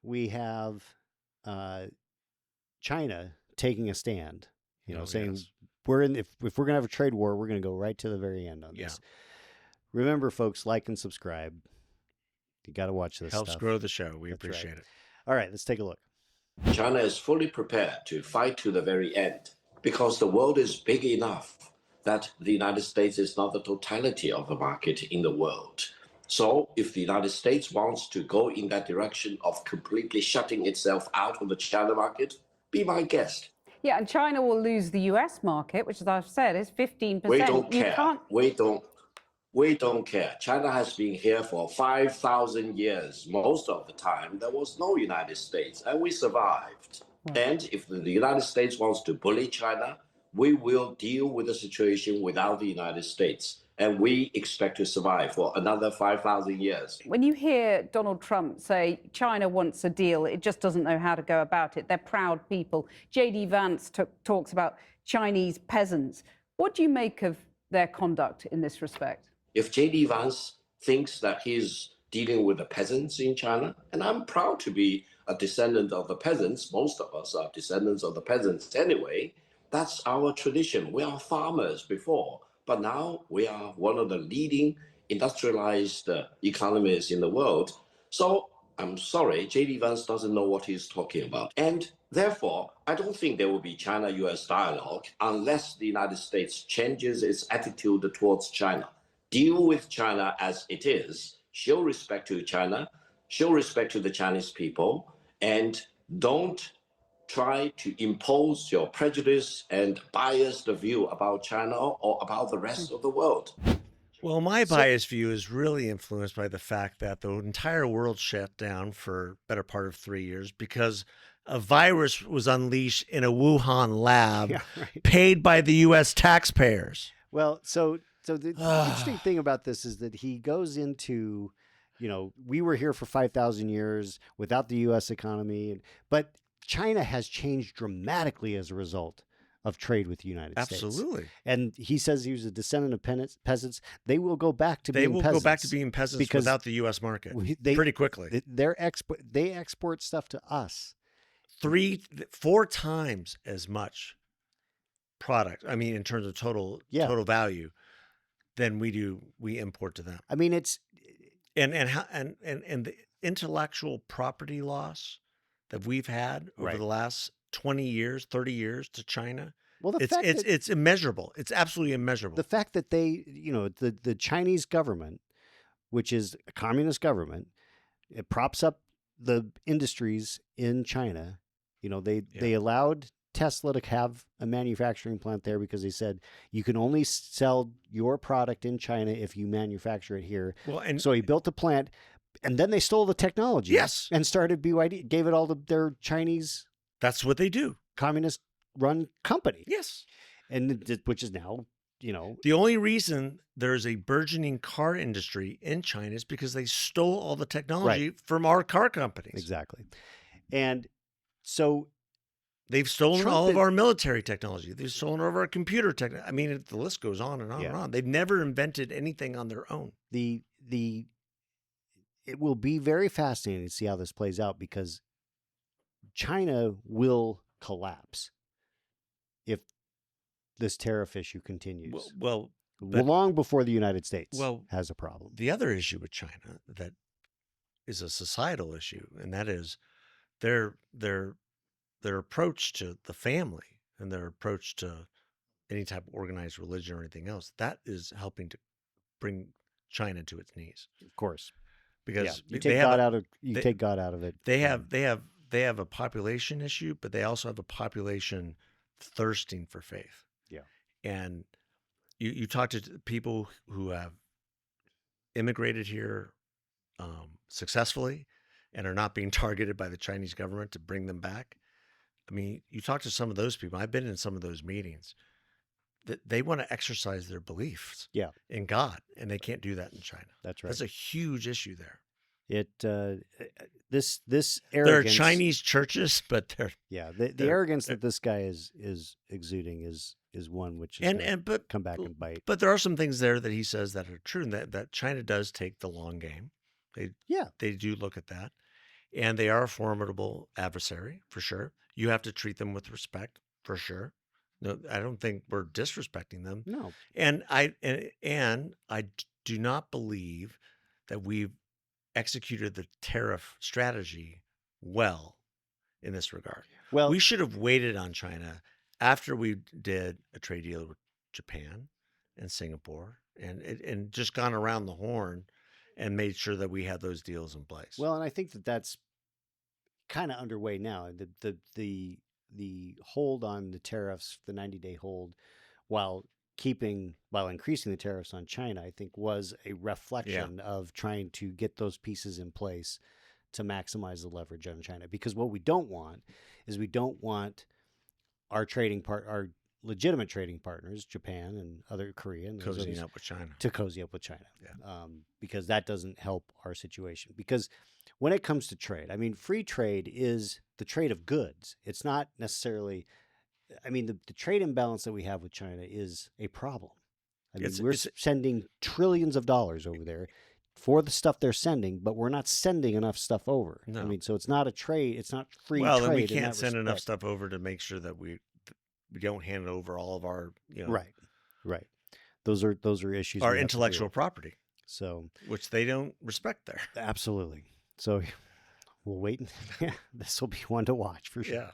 we have uh, China taking a stand, Oh, saying yes. we're in if we're gonna have a trade war, we're gonna go right to the very end on Yeah. this. Remember, folks, like and subscribe. You got to watch this Helps stuff. grow the show. We That's right. appreciate it. All right, let's take a look. China is fully prepared to fight to the very end because the world is big enough that the United States is not the totality of the market in the world. So, if the United States wants to go in that direction of completely shutting itself out of the China market, be my guest. Yeah, and China will lose the US market, which, as I've said, is 15%. We don't You care. can't. We don't care. China has been here for 5,000 years. Most of the time, there was no United States, and we survived. And if the United States wants to bully China, we will deal with the situation without the United States. And we expect to survive for another 5,000 years. When you hear Donald Trump say China wants a deal, it just doesn't know how to go about it. They're proud people. J.D. Vance talks about Chinese peasants. What do you make of their conduct in this respect? If J.D. Vance thinks that he's dealing with the peasants in China, and I'm proud to be a descendant of the peasants, most of us are descendants of the peasants anyway, that's our tradition. We are farmers before, but now we are one of the leading industrialized economies in the world. So I'm sorry, J.D. Vance doesn't know what he's talking about. And therefore, I don't think there will be China-US dialogue unless the United States changes its attitude towards China. Deal with China as it is, show respect to China, show respect to the Chinese people, and don't try to impose your prejudice and biased view about China or about the rest of the world. Well, my biased view is really influenced by the fact that the entire world shut down for better part of 3 years because a virus was unleashed in a Wuhan lab Yeah, right. paid by the U.S. taxpayers. Well, so the interesting thing about this is that he goes into, we were here for 5,000 years without the U.S. economy, but China has changed dramatically as a result of trade with the United States. Absolutely. And he says he was a descendant of peasants. They will go back to They being will peasants. go back to being peasants because without the U.S. market they- pretty quickly. They export stuff to us. 4 times as much product, I mean, in terms of total value, than we import to them. I mean, it's And the intellectual property loss that we've had over Right. the last 20 years, 30 years to China, well, it's immeasurable. It's absolutely immeasurable. the fact that they, the Chinese government, which is a communist government, it props up the industries in China. They allowed Tesla to have a manufacturing plant there because they said you can only sell your product in China if you manufacture it here. Well, and So he built a plant, and then they stole the technology. Yes. And started BYD, gave it all to their Chinese that's what they do. communist-run company. Yes. And which is now, The only reason there's a burgeoning car industry in China is because they stole all the technology from our car companies. exactly. And so They've stolen Trump all of is- our military technology. They've stolen all of our computer technology. I mean, the list goes on and on and Yeah. on. They've never invented anything on their own. it will be very fascinating to see how this plays out because China will collapse if this tariff issue continues. Well, Long before the United States Well, has a problem. the other issue with China that is a societal issue, and that is their approach to the family and their approach to any type of organized religion or anything else. That is helping to bring China to its knees Of course. because You they take have God a- out of they- take God out of it. they have a population issue, but they also have a population thirsting for faith. Yeah. And you talk to people who have immigrated here successfully and are not being targeted by the Chinese government to bring them back. I mean, you talk to some of those people. I've been in some of those meetings. That they want to exercise their beliefs in God, and they can't do that in China. That's right. That's a huge issue there. This There are arrogance. Chinese churches, but they're the they're- arrogance that this guy is exuding is one which is gonna but come back and bite. But there are some things there that he says that are true, and that China does take the long game. They do look at that, and they are a formidable adversary for sure. You have to treat them with respect for sure. No, I don't think we're disrespecting them. No. And I do not believe that we've executed the tariff strategy well in this regard. Well, We should have waited on China after we did a trade deal with Japan and Singapore and just gone around the horn and made sure that we had those deals in place. well, and I think that that's kind of underway now. The hold on the tariffs, the 90-day hold, while increasing the tariffs on China, I think was a reflection of trying to get those pieces in place to maximize the leverage on China. Because what we don't want is our legitimate trading partners, Japan and other Korea and those cozying others, up with China. to cozy up with China. Yeah. Because that doesn't help our situation. Because when it comes to trade, I mean, free trade is the trade of goods. It's not necessarily, I mean, the trade imbalance that we have with China is a problem. I mean, we're sending trillions of dollars over there for the stuff they're sending, but we're not sending enough stuff over. No. I mean, so it's not a trade. It's not free Well, trade. and we in can't that send enough respect. stuff over to make sure that we don't hand over all of our, Right. Those are issues. our we have to deal intellectual with. property, So which they don't respect there. absolutely. So we'll wait. This will be one to watch for sure. Yeah.